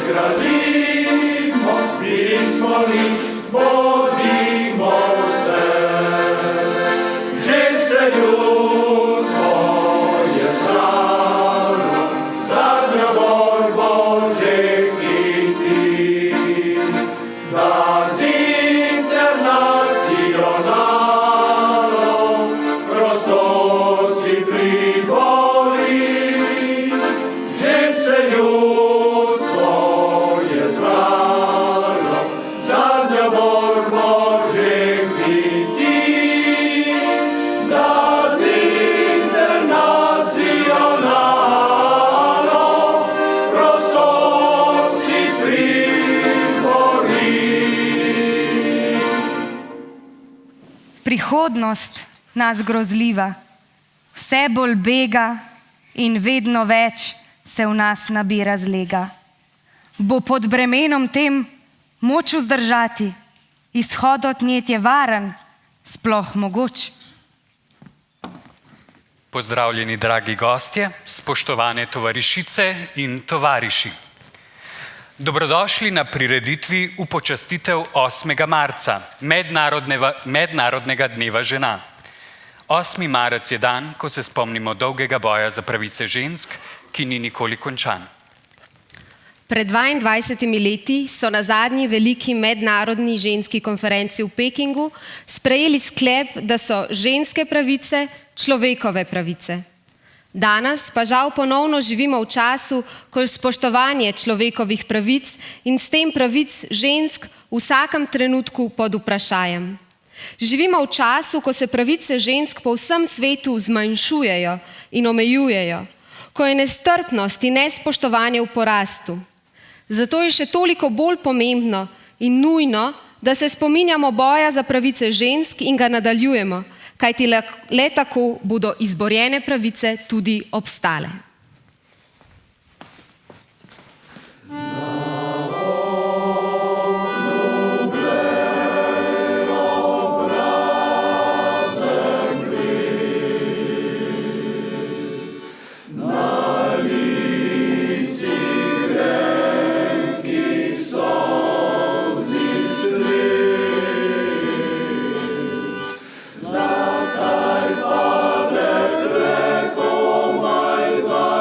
zgradimo, blisko nič, bodimo vse. Že se ljudstvo je zbralo, zadnjo borbo že hiti, da z internacionalom prostosti pribori. Že se ljudstvo je zbralo, zadnjo borbo že hiti, da z internacionalom prostosti pribori. Prihodnost nas grozljiva, vse bolj bega in vedno več se v nas nabira zlega. Bo pod bremenom tem moč vzdržati, izhod od nje je varen, sploh mogoč? Pozdravljeni, dragi gostje, spoštovane tovarišice in tovariši. Dobrodošli na prireditvi v počastitev 8. marca, Mednarodnega dneva žena. 8. marec je dan, ko se spomnimo dolgega boja za pravice žensk, ki ni nikoli končan. Pred 22 leti so na zadnji veliki mednarodni ženski konferenci v Pekingu sprejeli sklep, da so ženske pravice človekove pravice. Danes pa žal ponovno živimo v času, ko je spoštovanje človekovih pravic in s tem pravic žensk v vsakem trenutku pod vprašajem. Živimo v času, ko se pravice žensk po vsem svetu zmanjšujejo in omejujejo, ko je nestrpnost in nespoštovanje v porastu. Zato je še toliko bolj pomembno in nujno, da se spominjamo boja za pravice žensk in ga nadaljujemo, kajti le tako bodo izborjene pravice tudi obstale. Zataj padek preko Majdana.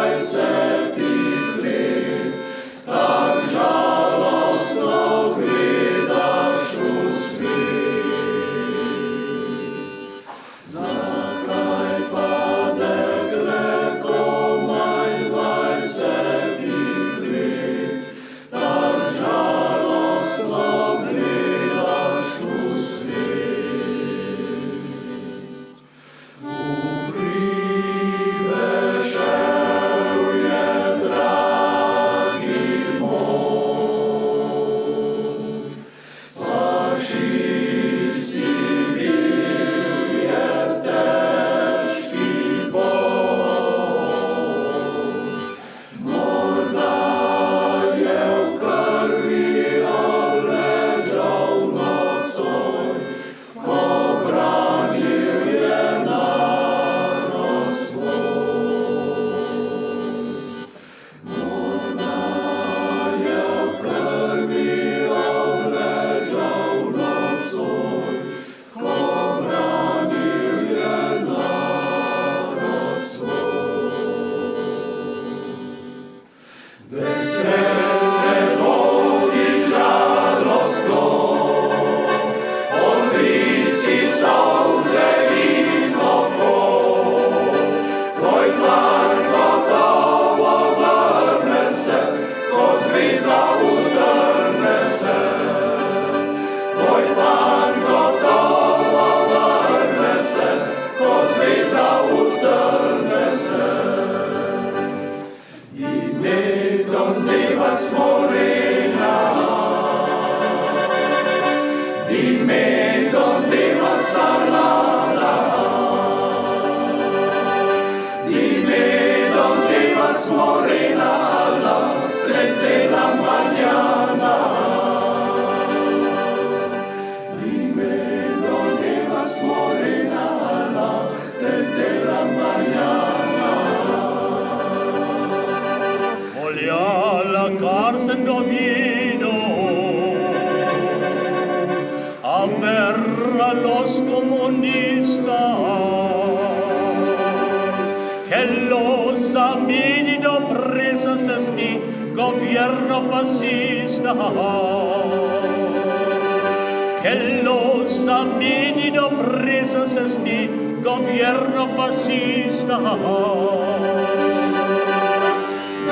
che los amenido presos de sti gobierno fascista, che los amenido presos de sti gobierno fascista.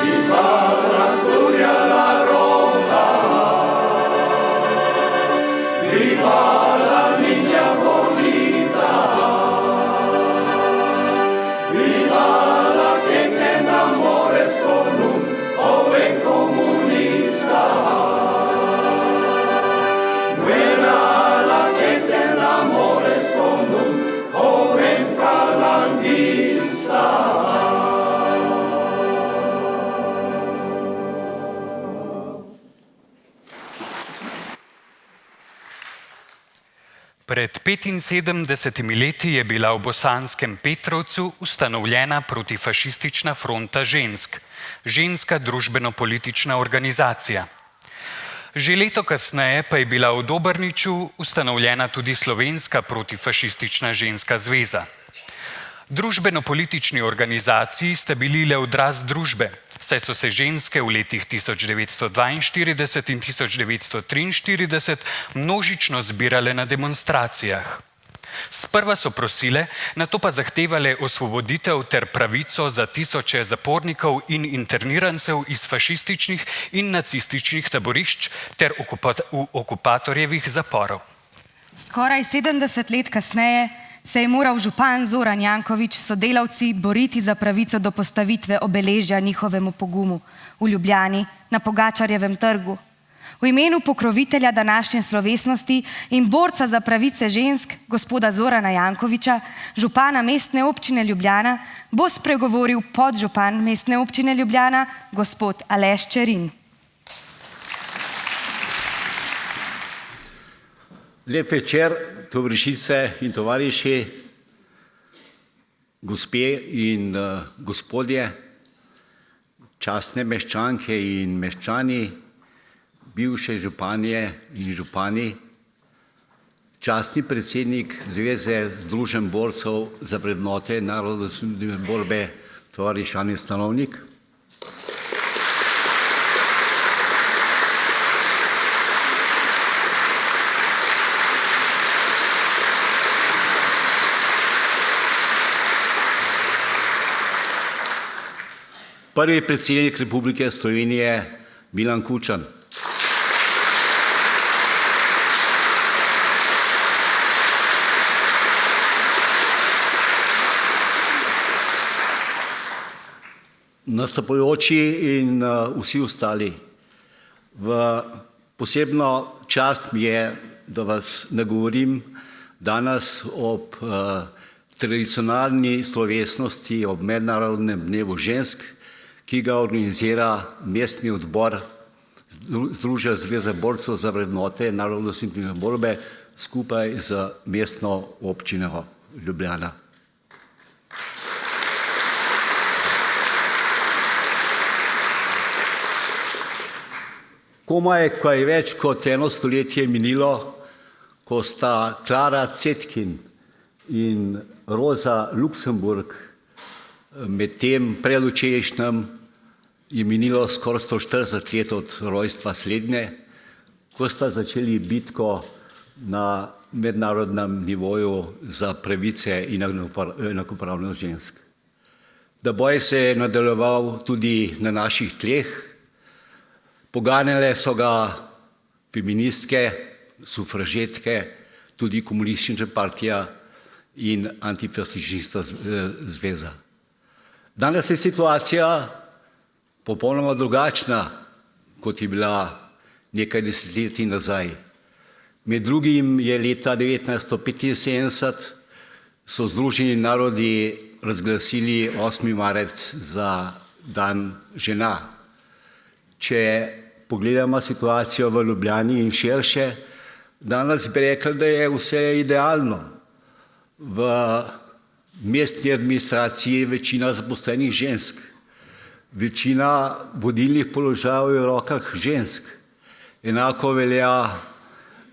Viva la Asturia, la Roja, viva la niña bonita, viva la que te enamores con un joven comunista, muera la que te enamores con un joven falangista. Pred 75 leti je bila v bosanskem Petrovcu ustanovljena protifašistična fronta žensk, ženska družbeno-politična organizacija. Že leto kasneje pa je bila v Dobrniču ustanovljena tudi Slovenska protifašistična ženska zveza. Družbeno-politični organizaciji sta bili le odraz družbe, saj so se ženske v letih 1942 in 1943 množično zbirale na demonstracijah. Sprva so prosile, nato pa zahtevale osvoboditev ter pravico za tisoče zapornikov in internirancev iz fašističnih in nacističnih taborišč ter okupatorjevih zaporov. Skoraj 70 let kasneje se je moral župan Zoran Janković s sodelavci boriti za pravico do postavitve obeležja njihovemu pogumu v Ljubljani na Pogačarjevem trgu. V imenu pokrovitelja današnje slovesnosti in borca za pravice žensk, gospoda Zorana Jankovića, župana Mestne občine Ljubljana, bo spregovoril podžupan Mestne občine Ljubljana, gospod Aleš Čerin. Lep večer, tovarišice in tovariši, gospe in gospodje, častne meščanke in meščani, bivše županje in župani, častni predsednik Zveze združenj borcev za vrednote narodnoosvobodilne borbe, tovariš Ane Stanovnik, prvi predsednik Republike Slovenije Milan Kučan, nastopajoči in vsi ostali. Posebno čast mi je, da vas nagovorim danes ob tradicionalni slovesnosti ob Mednarodnem dnevu žensk, ki ga organizira Mestni odbor Združenja Zveze borcev za vrednote narodnoosvobodilne borbe skupaj z Mestno občino Ljubljana. Komaj kaj več kot eno stoletje minilo, ko sta Klara Cetkin in Roza Luxemburg med tem predvčerajšnjem je minilo skoraj 140 let od rojstva slednje, ko sta začeli bitko na mednarodnem nivoju za pravice in enakopravnost žensk. Da boj se je nadaljeval tudi na naših tleh, poganjale so ga feministke, sufražetke, tudi komunistična partija in antifašistična zveza. Danes je situacija popolnoma drugačna, kot je bila nekaj desetletij nazaj. Med drugim je leta 1975 so Združeni narodi razglasili 8. marec za dan žena. Če pogledamo situacijo v Ljubljani in širše, danes bi rekli, da je vse idealno. V mestni administraciji je večina zaposlenih žensk. Večina vodilnih položajev je v rokah žensk. Enako velja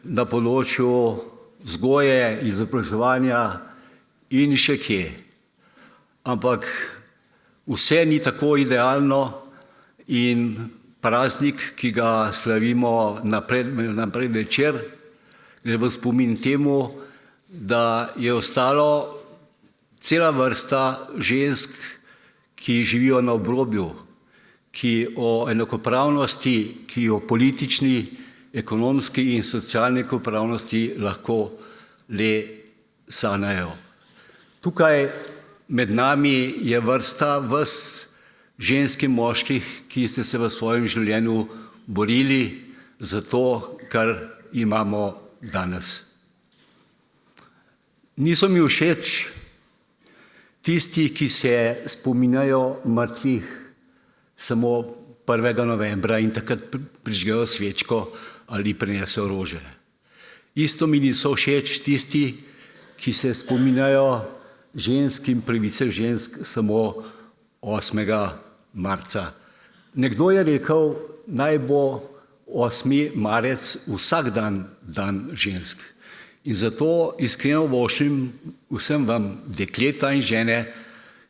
na področju vzgoje, izobraževanja in še kje. Ampak Vse ni tako idealno in praznik, ki ga slavimo na predvečer, gre v spomin temu, da je ostalo cela vrsta žensk, ki živijo na obrobju, ki o enakopravnosti, ki o politični, ekonomski in socialni enakopravnosti lahko le sanjajo. Tukaj med nami je vrsta žensk in moških, ki ste se v svojem življenju borili za to, kar imamo danes. Niso mi všeč tisti, ki se spominjajo mrtvih samo 1. novembra in takrat prižgejo svečko ali prinesejo rože. Isto mi niso všeč tisti, ki se spominjajo žensk in pravice žensk samo 8. marca. Nekdo je rekel, naj bo 8. marec vsak dan žensk. In zato iskreno voščim vsem vam, dekleta in žene,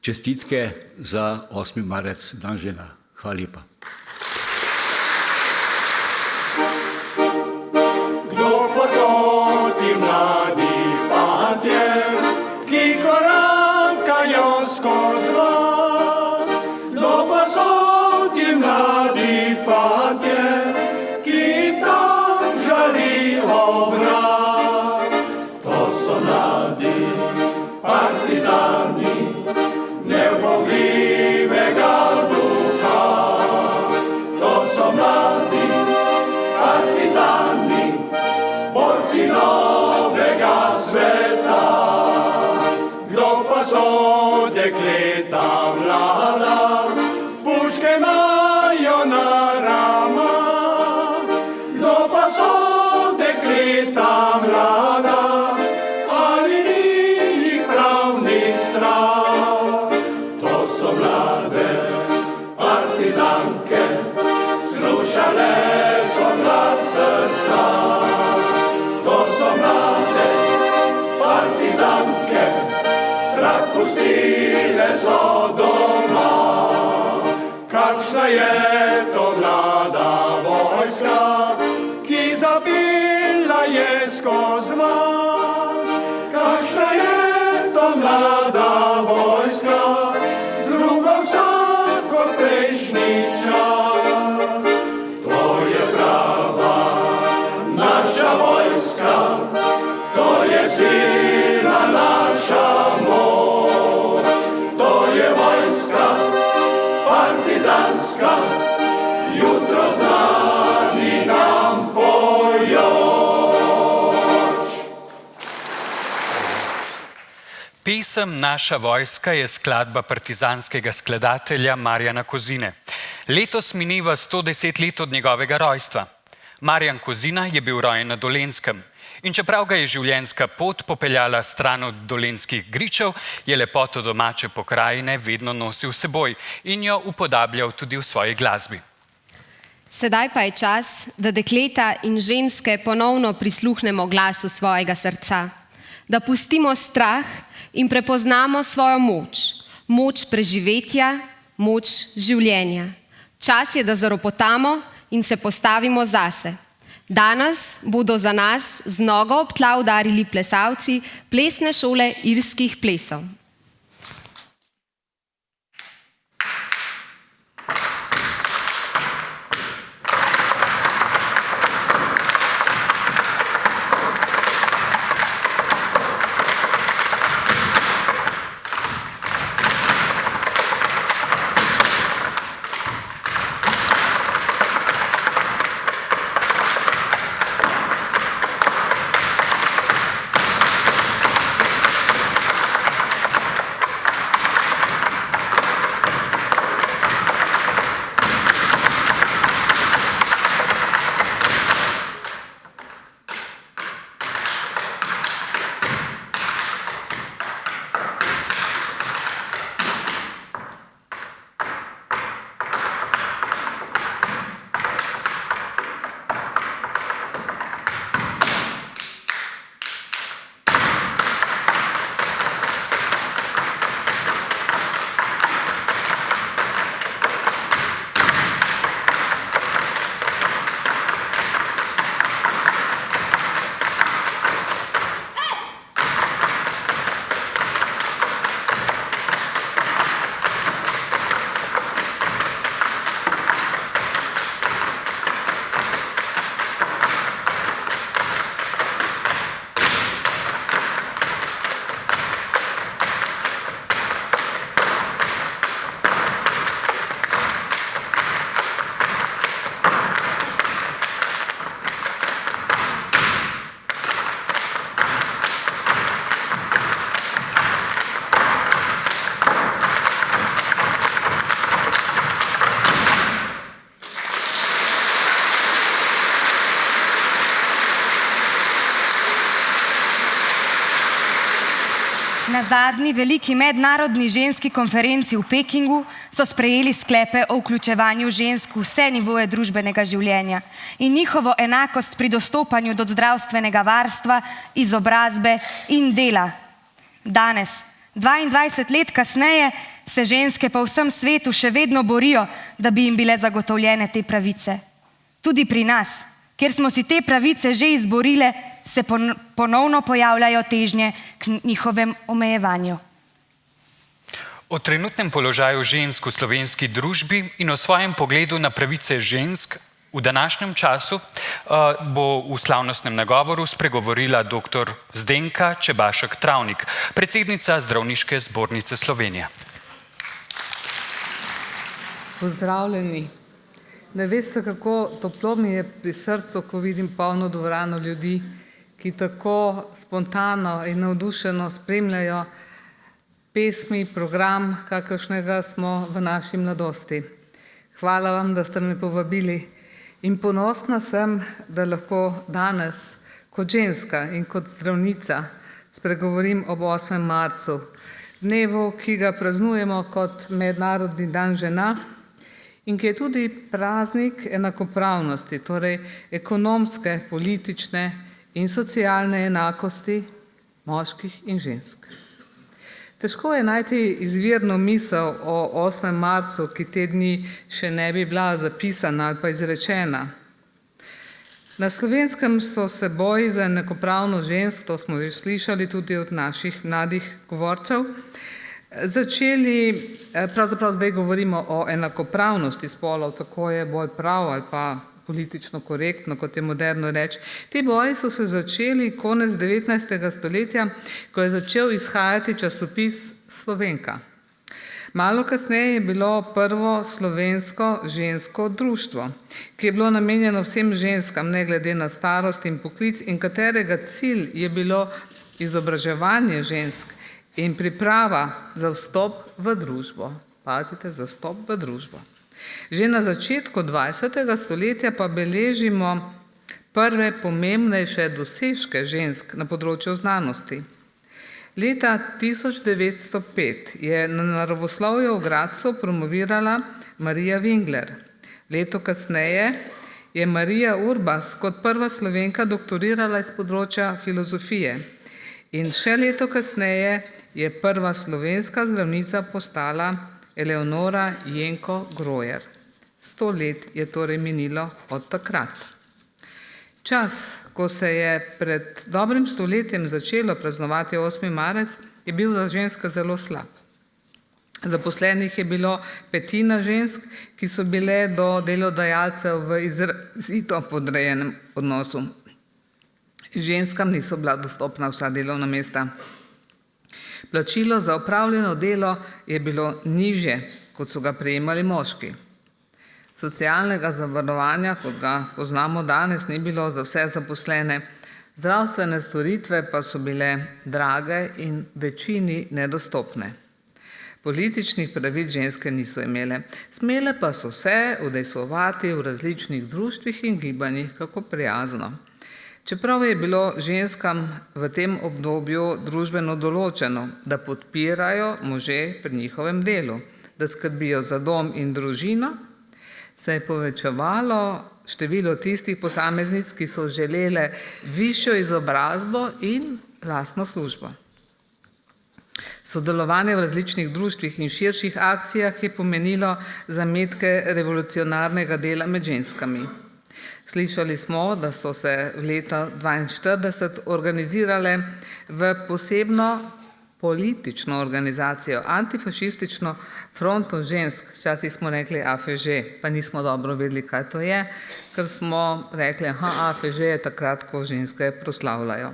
čestitke za 8. marec, dan žena. Hvala lepa. Kdo pa so ti mladi fantje, ki korakajo skozi vas? Kdo pa so ti mladi fantje, ki tam žari obraz? To so mladi partizani neubogljivega duha. To so mladi partizani, borci novega sveta. Kdo pa so dekleta mlada, puške imajo na ramah? Kdo pa so dekleta mlada, ali ni jih prav ni strah? To so mlade partizanke, slušale so glas srca. To so mlade partizanke, strah pustile so doma. Kakšna je to mlada vojska, ki zabila je skozi vas? Kakšna je to mlada vojska, druga vsak od prejšnji čas? To je prava naša vojska, to je sila naša moč. To je vojska partizanska, jutro znani nam pojoč. Pesem Naša vojska je skladba partizanskega skladatelja Marjana Kozine. Letos mineva 110 let od njegovega rojstva. Marjan Kozina je bil rojen na Dolenjskem. In čeprav ga je življenjska pot popeljala stran od dolenjskih gričev, je lepoto domače pokrajine vedno nosil s seboj in jo upodabljal tudi v svoji glasbi. Sedaj pa je čas, da dekleta in ženske ponovno prisluhnemo glasu svojega srca, da pustimo strah in prepoznamo svojo moč, moč preživetja, moč življenja. Čas je, da zaropotamo in se postavimo zase. Danes bodo za nas z nogo ob tla udarili plesalci plesne šole irskih plesov. zadnji veliki mednarodni ženski konferenci v Pekingu so sprejeli sklepe o vključevanju žensk v vse nivoje družbenega življenja in njihovo enakost pri dostopanju do zdravstvenega varstva, izobrazbe in dela. Danes, 22 let kasneje, se ženske po vsem svetu še vedno borijo, da bi jim bile zagotovljene te pravice. Tudi pri nas, kjer smo si te pravice že izborile, se ponovno pojavljajo težnje k njihovem omejevanju. O trenutnem položaju žensk v slovenski družbi in o svojem pogledu na pravice žensk v današnjem času bo v slavnostnem nagovoru spregovorila dr. Zdenka Čebašek-Travnik, predsednica Zdravniške zbornice Slovenije. Pozdravljeni. Ne veste, kako toplo mi je pri srcu, ko vidim polno dvorano ljudi, ki tako spontano in navdušeno spremljajo pesmi, program, kakršnega smo v naši mladosti. Hvala vam, da ste me povabili in ponosna sem, da lahko danes kot ženska in kot zdravnica spregovorim ob 8. marcu, dnevu, ki ga praznujemo kot Mednarodni dan žena in ki je tudi praznik enakopravnosti, torej ekonomske, politične in socialne enakosti moških in žensk. Težko je najti izvirno misel o 8. marcu, ki te dni še ne bi bila zapisana ali pa izrečena. Na Slovenskem so se boji za enakopravnost žensk, to smo že slišali tudi od naših mladih govorcev, začeli, pravzaprav zdaj govorimo o enakopravnosti spolov, tako je bolj prav ali pa politično korektno, kot je moderno reči. Ti boji so se začeli konec 19. stoletja, ko je začel izhajati časopis Slovenka. Malo kasneje je bilo prvo slovensko žensko društvo, ki je bilo namenjeno vsem ženskam, ne glede na starost in poklic, in katerega cilj je bilo izobraževanje žensk in priprava za vstop v družbo. Pazite, za vstop v družbo. Že na začetku 20. stoletja pa beležimo prve pomembnejše dosežke žensk na področju znanosti. Leta 1905 je na naravoslovju v Gradcu promovirala Marija Wingler. Leto kasneje je Marija Urbas kot prva Slovenka doktorirala iz področja filozofije. In še leto kasneje je prva slovenska zdravnica postala Eleonora Jenko Grojer. 100 let je torej minilo od takrat. Čas, ko se je pred dobrim stoletjem začelo praznovati 8. marec, je bil za ženske zelo slab. Zaposlenih je bilo 1/5 žensk, ki so bile do delodajalcev v izrazito podrejenem odnosu. Ženskam niso bila dostopna vsa delovna mesta. Plačilo za opravljeno delo je bilo nižje, kot so ga prejemali moški. Socialnega zavarovanja, kot ga poznamo danes, ni bilo za vse zaposlene. Zdravstvene storitve pa so bile drage in večini nedostopne. Političnih pravic ženske niso imele. Smele pa so se udejstvovati v različnih društvih in gibanjih, kako prijazno. Čeprav je bilo ženskam v tem obdobju družbeno določeno, da podpirajo može pri njihovem delu, da skrbijo za dom in družino, se je povečevalo število tistih posameznic, ki so želele višjo izobrazbo in lastno službo. Sodelovanje v različnih društvih in širših akcijah je pomenilo zametke revolucionarnega dela med ženskami. Slišali smo, da so se v leta 1942 organizirale v posebno politično organizacijo, antifašistično fronto žensk, včasih smo rekli AFŽ, pa nismo dobro vedeli, kaj to je, ker smo rekli, AFŽ je takrat, ko ženske proslavljajo.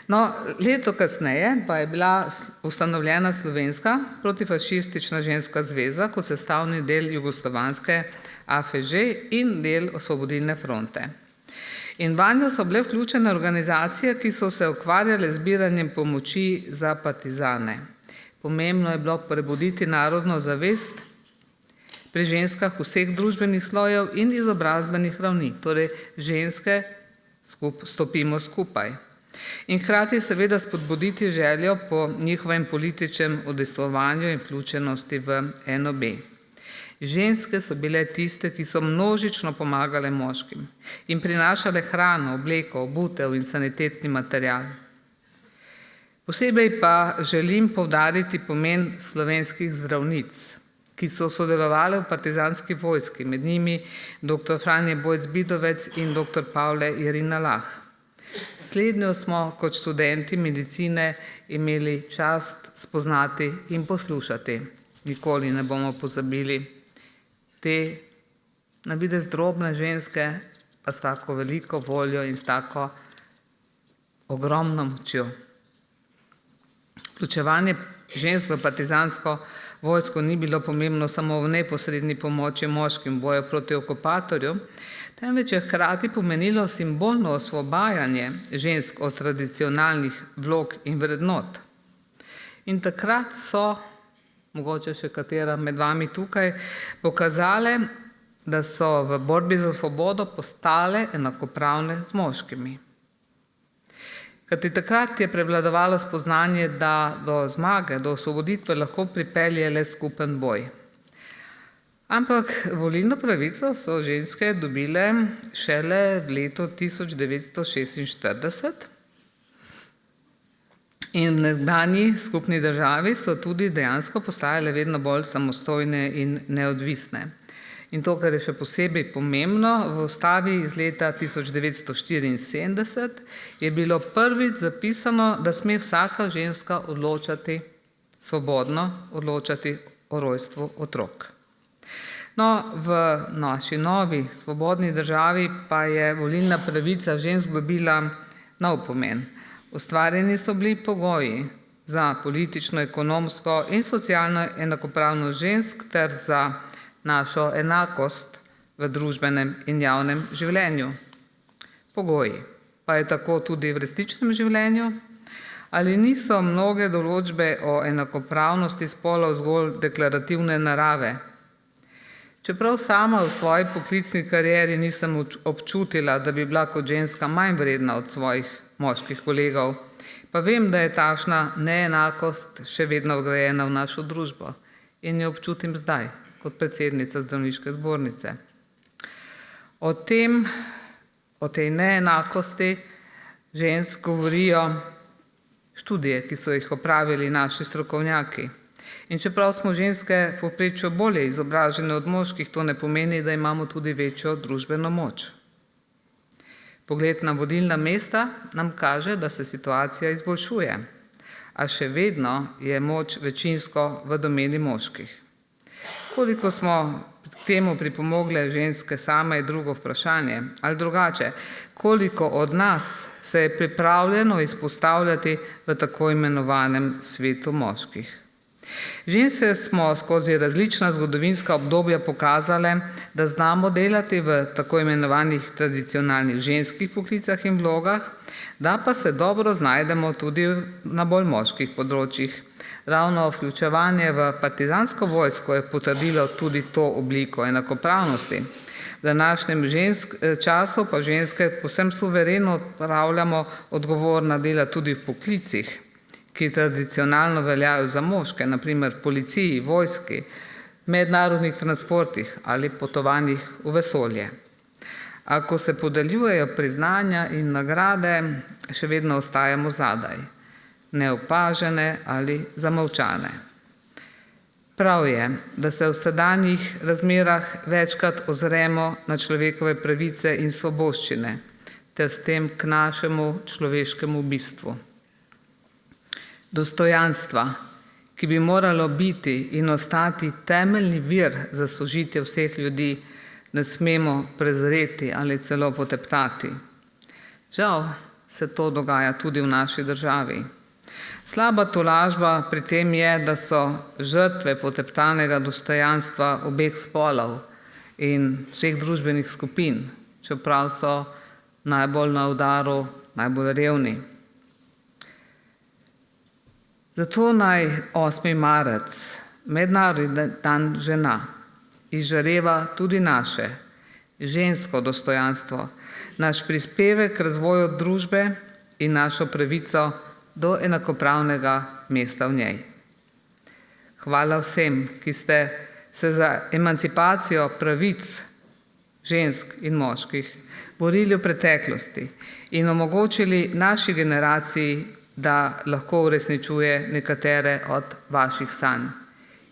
No, leto kasneje pa je bila ustanovljena Slovenska protifašistična ženska zveza kot sestavni del jugoslovanske AFŽ in del Osvobodilne fronte. In vanjo so bile vključene organizacije, ki so se ukvarjale z zbiranjem pomoči za partizane. Pomembno je bilo prebuditi narodno zavest pri ženskah vseh družbenih slojev in izobrazbenih ravni, torej ženske stopimo skupaj. in hkrati seveda spodbuditi željo po njihovem političnem udejstvovanju in vključenosti v NOB. Ženske so bile tiste, ki so množično pomagale moškim in prinašale hrano, obleko, obutev in sanitetni material. Posebej pa želim poudariti pomen slovenskih zdravnic, ki so sodelovali v partizanski vojski, med njimi dr. Franje Bojc-Bidovec in dr. Pavle Irina Lah. Slednjo smo kot študenti medicine imeli čast spoznati in poslušati. Nikoli ne bomo pozabili te na videz drobne ženske, pa s tako veliko voljo in s tako ogromno močjo. Vključevanje žensk v partizansko vojsko ni bilo pomembno samo v neposredni pomoči moškim v boju proti okupatorju, temveč je hkrati pomenilo simbolno osvobajanje žensk od tradicionalnih vlog in vrednot. In takrat so, mogoče še katera med vami tukaj, pokazale, da so v borbi za svobodo postale enakopravne z moškimi. Kajti takrat je prevladovalo spoznanje, da do zmage, do osvoboditve lahko pripelje le skupen boj. Ampak volilno pravico so ženske dobile šele v letu 1946 in v nekdanji skupni državi so tudi dejansko postajale vedno bolj samostojne in neodvisne. In to, kar je še posebej pomembno, v ustavi iz leta 1974 je bilo prvič zapisano, da sme vsaka ženska svobodno odločati o rojstvu otrok. No, v naši novi svobodni državi pa je volilna pravica žensk dobila nov pomen. Ustvarjeni so bili pogoji za politično, ekonomsko in socialno enakopravnost žensk ter za našo enakost v družbenem in javnem življenju. Pogoji. Pa je tako tudi v resničnem življenju? Ali niso mnoge določbe o enakopravnosti spolov zgolj deklarativne narave? Čeprav sama v svoji poklicni karieri nisem občutila, da bi bila kot ženska manj vredna od svojih moških kolegov, pa vem, da je takšna neenakost še vedno vgrajena v našo družbo in jo občutim zdaj, kot predsednica Zdravniške zbornice. O tej neenakosti žensk govorijo študije, ki so jih opravili naši strokovnjaki. In čeprav smo ženske v povprečju bolje izobražene od moških, to ne pomeni, da imamo tudi večjo družbeno moč. Pogled na vodilna mesta nam kaže, da se situacija izboljšuje, a še vedno je moč večinsko v domeni moških. Koliko smo k temu pripomogle ženske same, je drugo vprašanje, ali drugače, koliko od nas se je pripravljeno izpostavljati v tako imenovanem svetu moških. Ženske smo skozi različna zgodovinska obdobja pokazale, da znamo delati v tako imenovanih tradicionalnih ženskih poklicah in vlogah, da pa se dobro znajdemo tudi na bolj moških področjih. Ravno vključevanje v partizansko vojsko je potrdilo tudi to obliko enakopravnosti. V današnjem času pa ženske povsem suvereno opravljamo odgovorna dela tudi v poklicih, ki tradicionalno veljajo za moške, naprimer policiji, vojski, mednarodnih transportih ali potovanjih v vesolje. Ako se podeljujejo priznanja in nagrade, še vedno ostajamo zadaj, neopažene ali zamolčane. Prav je, da se v sedanjih razmerah večkrat ozremo na človekove pravice in svoboščine, ter s tem k našemu človeškemu bistvu. Dostojanstva, ki bi moralo biti in ostati temeljni vir za sožitje vseh ljudi, ne smemo prezreti ali celo poteptati. Žal se to dogaja tudi v naši državi. Slaba tolažba pri tem je, da so žrtve poteptanega dostojanstva obeh spolov in vseh družbenih skupin, čeprav so najbolj na udaru, najbolj revni. Zato naj 8. marec, mednarodni dan žena, izžareva tudi naše žensko dostojanstvo, naš prispevek k razvoju družbe in našo pravico do enakopravnega mesta v njej. Hvala vsem, ki ste se za emancipacijo pravic žensk in moških borili v preteklosti in omogočili naši generaciji, da lahko uresničuje nekatere od vaših sanj.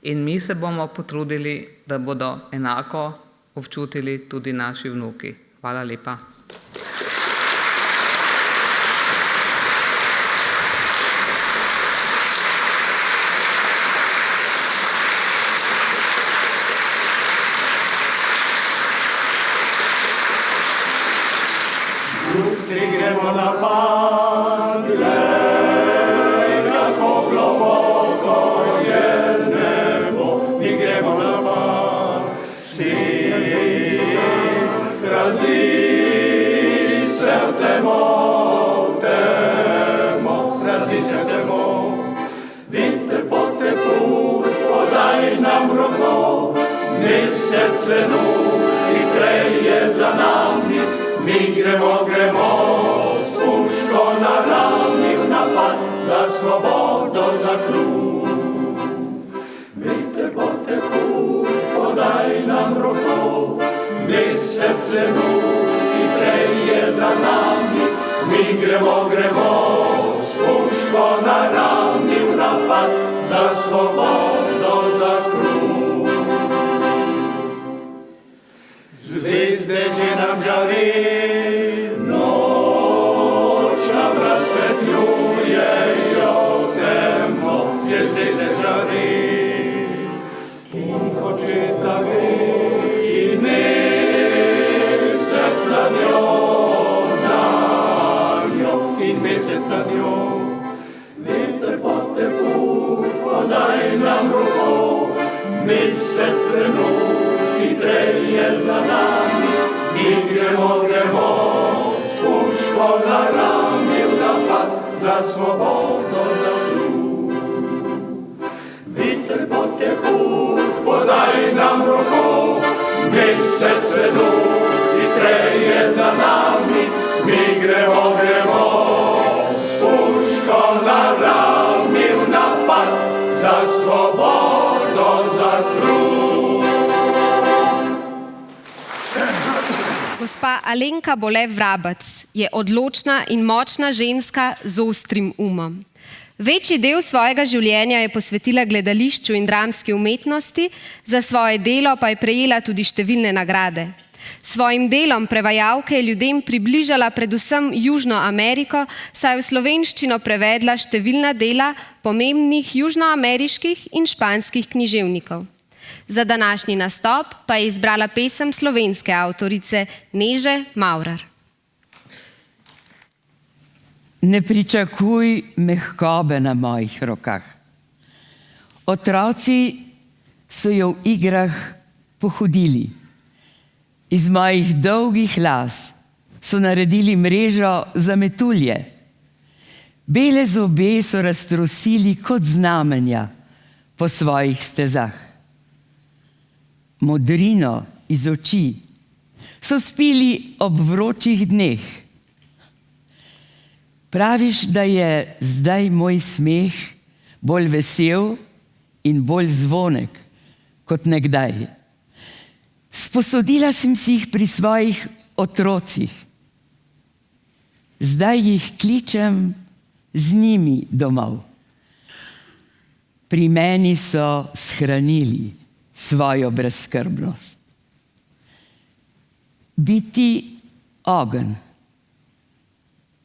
In mi se bomo potrudili, da bodo enako občutili tudi naši vnuki. Hvala lepa. Jutri gremo napad, glej, kako globoko je nebo. Mi gremo napad, vsi razdi se v temo, razdi se v temo. Viter pote put, podaj nam roko, mesec svenu, hitreje za nami. Mi gremo, s puško na rami v napad, za svobodo, za kruh. Viter pote put, podaj nam roko, mesec svenu, hitreje za nami. Mi gremo, s puško na rami v napad, za svobodo, za kruh. Zvezde že nam žari, noč nam razsvetljujejo temno, že zvezde žari. In očeta gre, in mesec nad njo, in mesec nad njo. Veter pote put, podaj nam roko, mesec svenu, hitreje za nami. Mi gremo, s puško na rami v napad, za svobodo, za kruh. Viter pote put, podaj nam roko, mesec svenu, hitreje za nami. Mi gremo, s puško na rami v napad, za svobodo, za kruh. Gospa Alenka Bole Vrabec je odločna in močna ženska z ostrim umom. Večji del svojega življenja je posvetila gledališču in dramski umetnosti, za svoje delo pa je prejela tudi številne nagrade. Svojim delom prevajalke je ljudem približala predvsem Južno Ameriko, saj je v slovenščino prevedla številna dela pomembnih južnoameriških in španskih književnikov. Za današnji nastop pa je izbrala pesem slovenske avtorice Neže Maurar. Ne pričakuj mehkobe na mojih rokah. Otroci so jo v igrah pohodili. Iz mojih dolgih las so naredili mrežo za metulje. Bele zobe so raztrosili kot znamenja po svojih stezah. Modrino iz oči so spili ob vročih dneh. Praviš, da je zdaj moj smeh bolj vesel in bolj zvonek kot nekdaj. Sposodila sem si jih pri svojih otrocih. Zdaj jih kličem z njimi domov. Pri meni so shranili svojo brezskrbnost. Biti ogenj.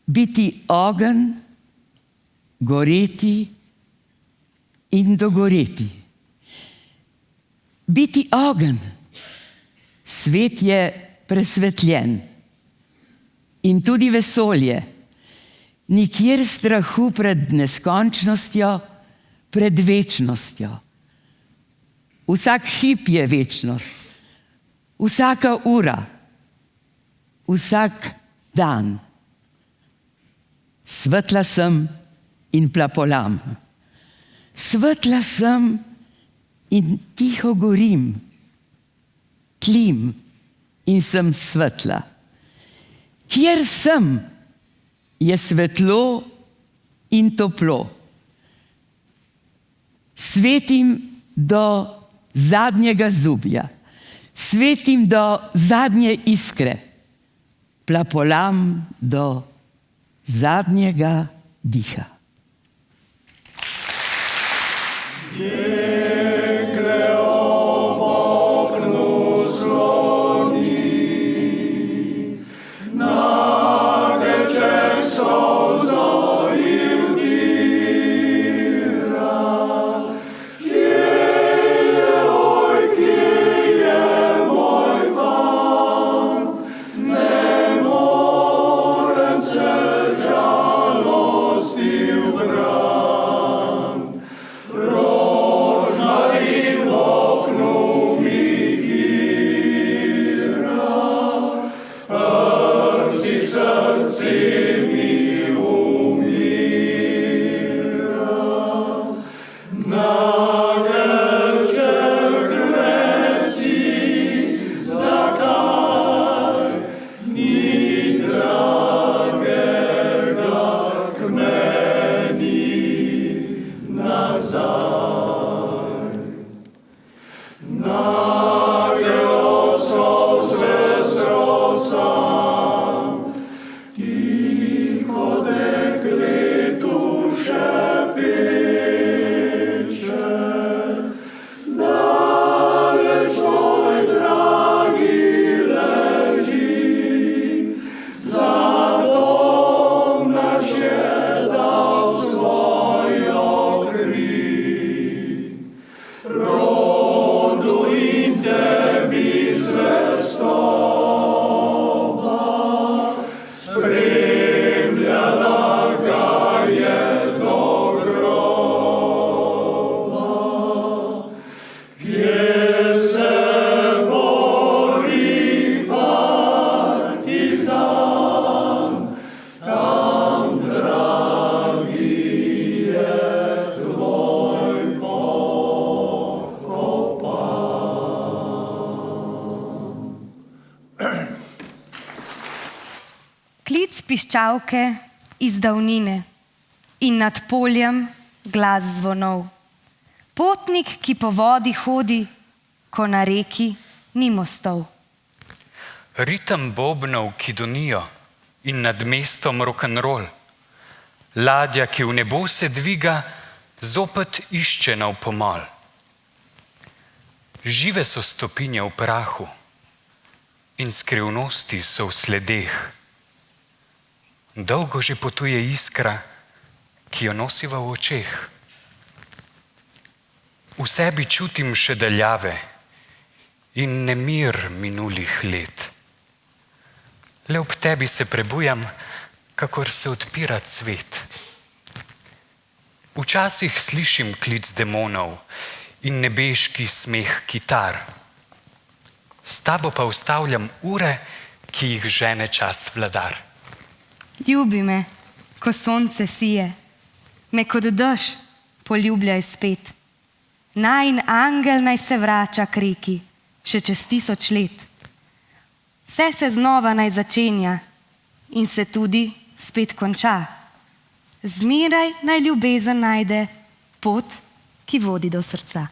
Biti ogenj, goreti in dogoreti. Biti ogenj. Svet je presvetljen in tudi vesolje. Nikjer strahu pred neskončnostjo, pred večnostjo. Vsak hip je večnost, vsaka ura, vsak dan. Svetla sem in plapolam. Svetla sem in tiho gorim. Tlim in sem svetla. Kjer sem, je svetlo in toplo. Svetim do zadnjega zubja, svetim do zadnje iskre, plapolam do zadnjega diha. Klic piščalke iz davnine in nad poljem glas zvonov. Potnik, ki po vodi hodi, ko na reki ni mostov. Ritem bobnov, ki donijo in nad mestom rock'n'roll. Ladja, ki v nebo se dviga, zopet išče nov pomol. Žive so stopinje v prahu in skrivnosti so v sledeh. Dolgo že potuje iskra, ki jo nosiva v očeh. V sebi čutim še daljave in nemir minulih let. Le ob tebi se prebujam, kakor se odpira cvet. Včasih slišim klic demonov in nebeški smeh kitar. S tabo pa ustavljam ure, ki jih žene čas vladar. Ljubi me, ko sonce sije, me kot dež poljubljaj spet. Najin angel naj se vrača k reki, še čez 1000 let. Vse se znova naj začenja in se tudi spet konča. Zmeraj naj ljubezen najde pot, ki vodi do srca.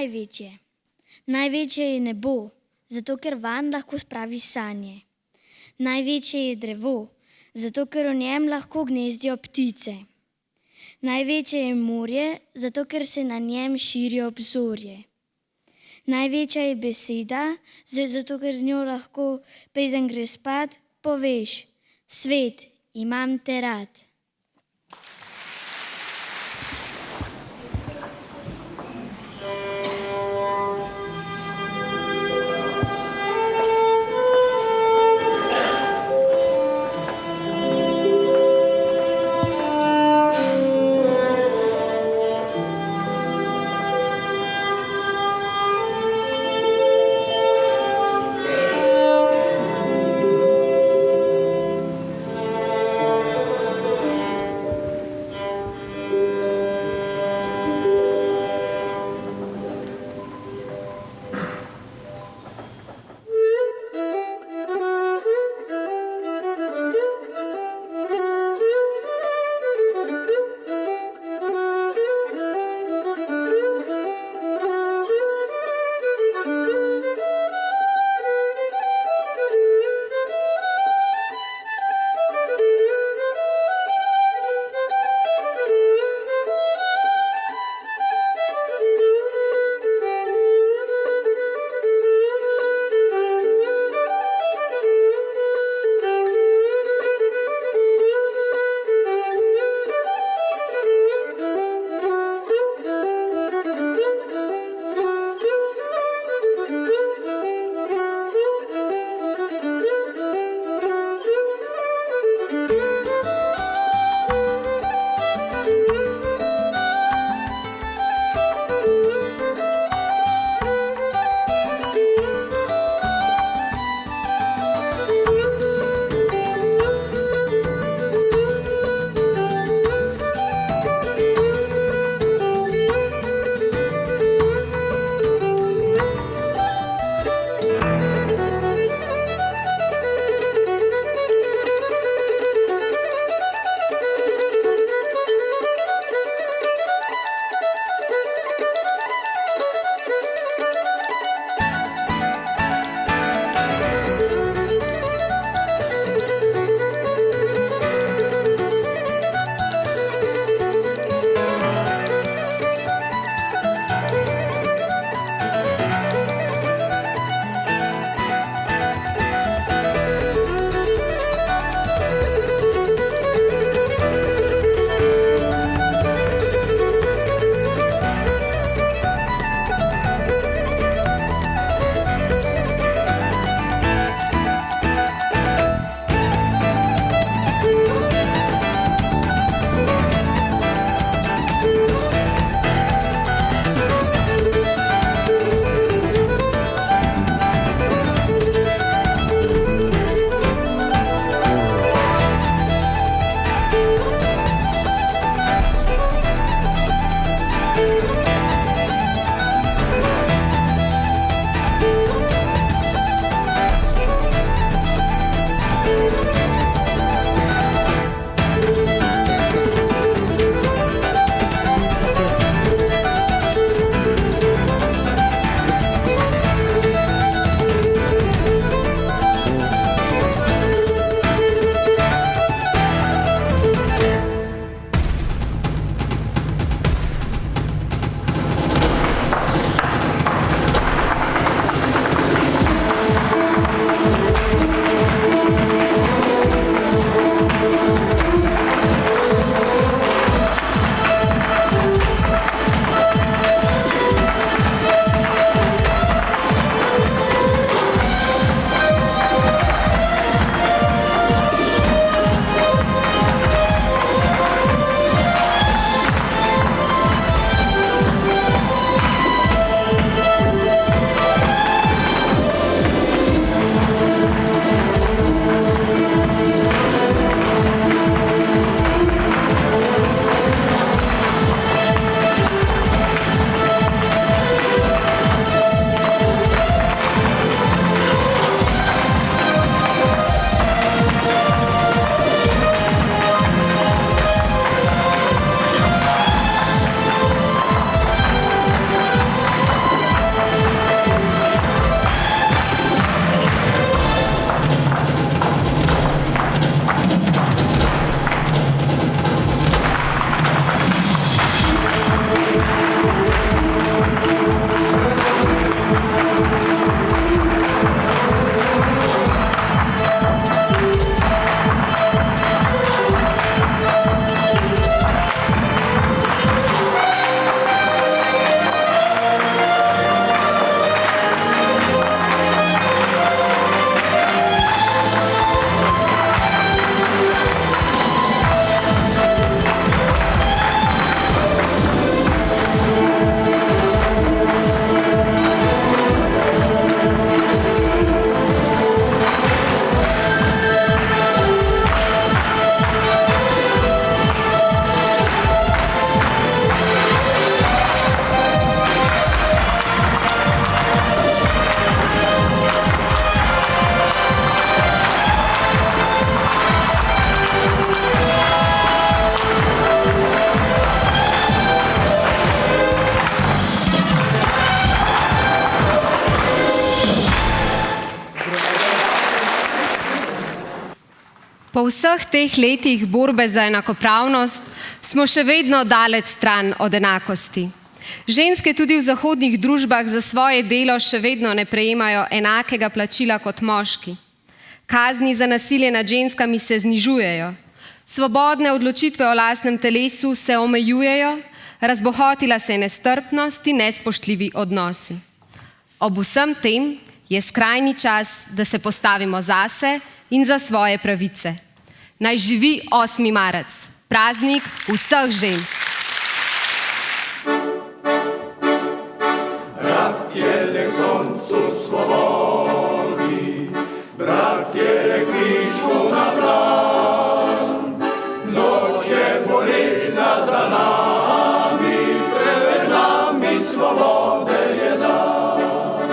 največje? Največje je nebo, zato ker vanj lahko spraviš sanje. Največje je drevo, zato ker v njem lahko gnezdijo ptice. Največje je morje, zato ker se na njem širi obzorje. Največja je beseda, zato ker z njo lahko, preden greš spat, poveš: svet, imam te rad. Po vseh teh letih borbe za enakopravnost smo še vedno daleč stran od enakosti. Ženske tudi v zahodnih družbah za svoje delo še vedno ne prejemajo enakega plačila kot moški. Kazni za nasilje nad ženskami se znižujejo. Svobodne odločitve o lastnem telesu se omejujejo, razbohotila se je nestrpnost in nespoštljivi odnosi. Ob vsem tem je skrajni čas, da se postavimo zase in za svoje pravice. Naj živi 8. marec, praznik vseh žensk. Brat je le k soncu svobodi, brat je le kvišku na plan. Noč je bolesna za nami, pred nami svobode je dan.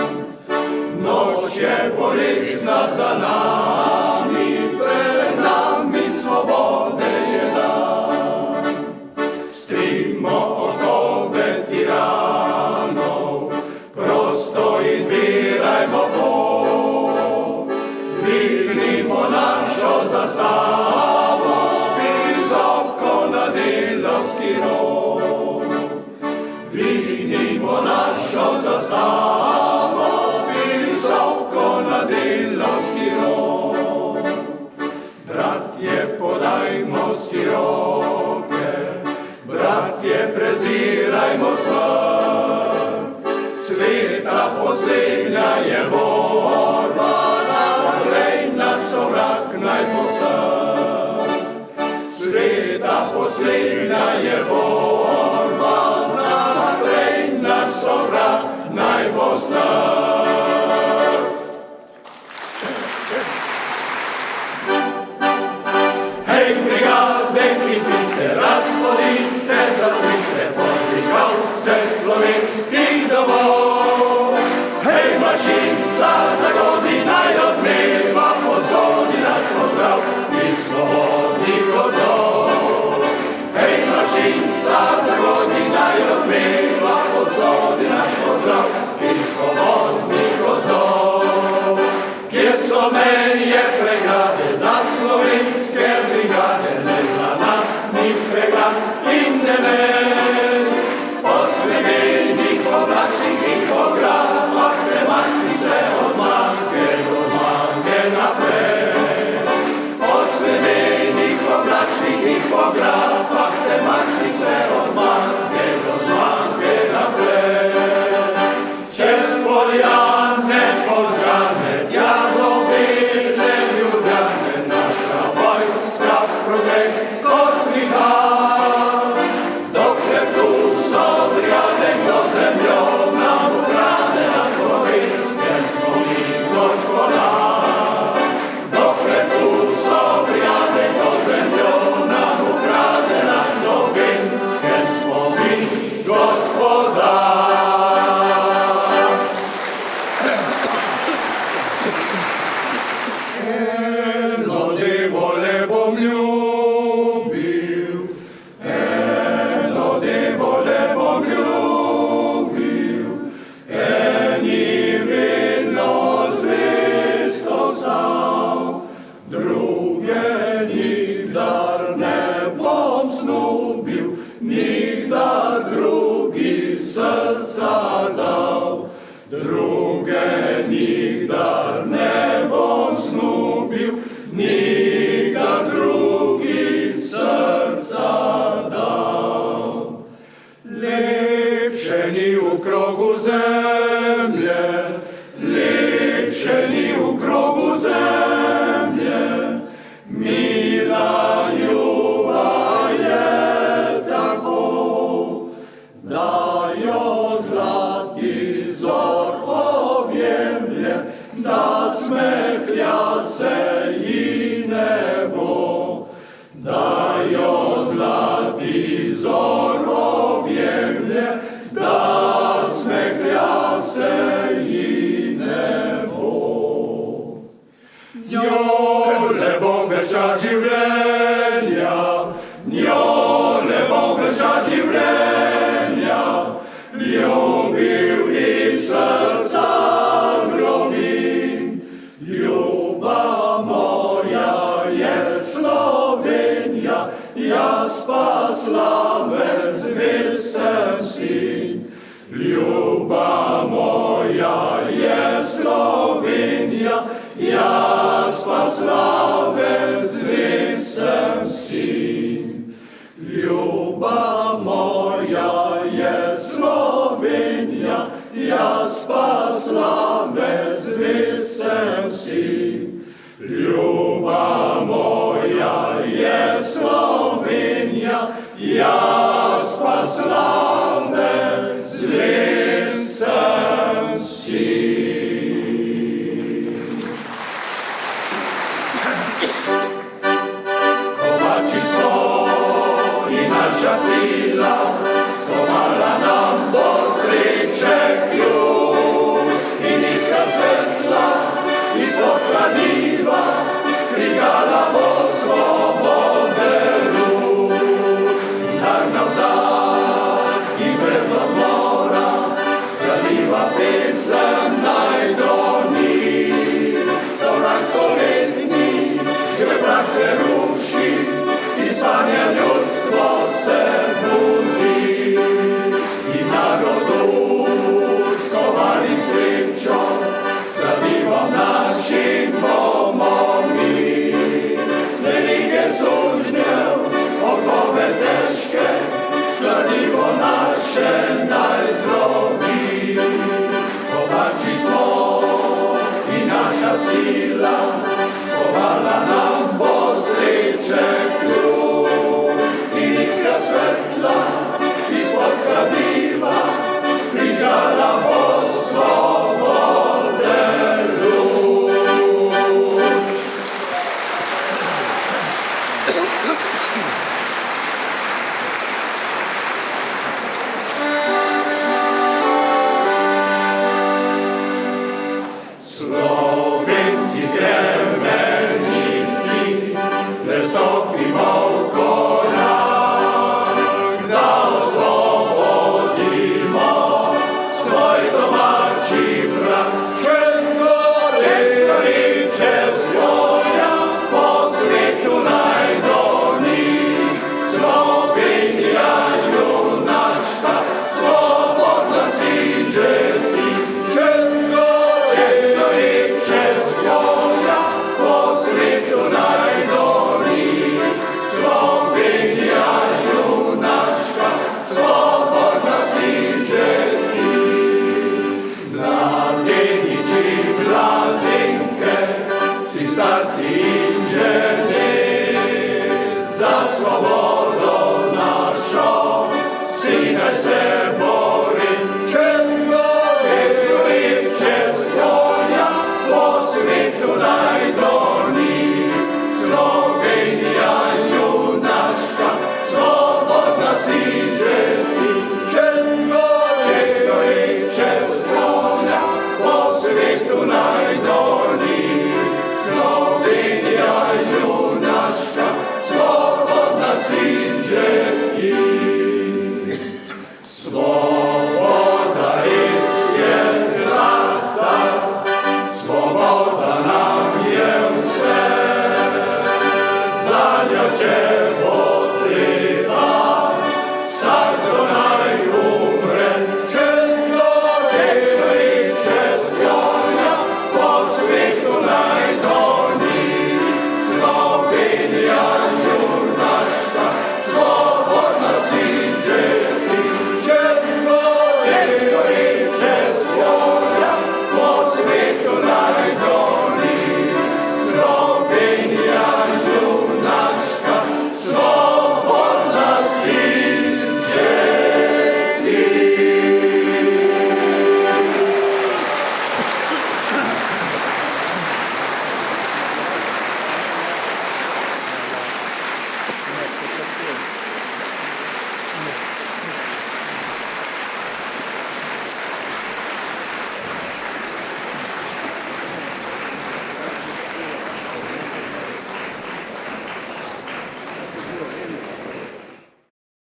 Noč je bolesna za nami, pred nami svobode je dan. Strimo okove tiranov, prosto izbirajmo pot. Dvignimo našo zastavo, visoko na delavski rod. Dvignimo našo zastavo, visoko na delavski rod. Bratje, podajmo si roke, bratje, prezirajmo smrt. Sveta poslednja je borba, naprej naš sovrak naj postr. Sveta poslednja je borba, naprej naš sovrak naj postr. Hej, brigade, hitite, razvodite, zatvite, podvigalce slovenskih domov. Hej, mašinca, zagodi naj odmeva, pozori naš pozdrav iz svobodnih gozdov. Hej, mašinca, zagodi naj odmeva, pozori naš pozdrav iz svobodnih gozdov. Kje so meje pregrade za slovenske brigade, ne za nas ni pregrad in ne men. Po srebrnih oblačnih in pogradbah premašli se od zmage do zmage naprej. Po srebrnih oblačnih in pogradbah premašli se od zmage do zmage naprej. Čez Poljane, Požane, tja do Bele Ljubljane, naša vojska prodej kot vihar. Dokler tu so brigade, kdo zemljo nam ukrade, na slovenskem slovi gospodar. Dokler tu so brigade, kdo zemljo nam ukrade, na slovenskem slovi gospodar. Eno devole bom ljubil, eno devole bom ljubil, eni vedno zvesto stal, druge nikdar ne bom snubil, nikdar drugi srca dal. Druge nikdar ne bom snubil, nikdar drugi srca dal. Lepše ni v krogu zemlje, lepše ni v krogu zemlje, mila ljubav je tako, da jo zlati zor objemlje, da smehlja se ji nebo, da jo zlati zor objemlje, da smehlja se ji nebo. moja je Slovenija, jaz pa slavec zvest sem sin. Ljuba moja je Slovenija, jaz pa slavec zvest sem sin. Ljuba moja je Slovenija, jaz pa slavec zvest sem sin. Kovači smo i naša sila, skomala nam bo sreće kljub. I niska svetla, ispod kladiva, prižala bo svobode ljub. Dar nam dar i brez odmora, kladiva pesem najdoni. Sovrak stoletni, že prah se ruši, i spanje ljudstvo se budi. I narodu skovalim srečo, s kladivom našim bomo mi. Verige sužnjev, okove težke, kladivo naše naj zlobi. Kovači smo i naša sila,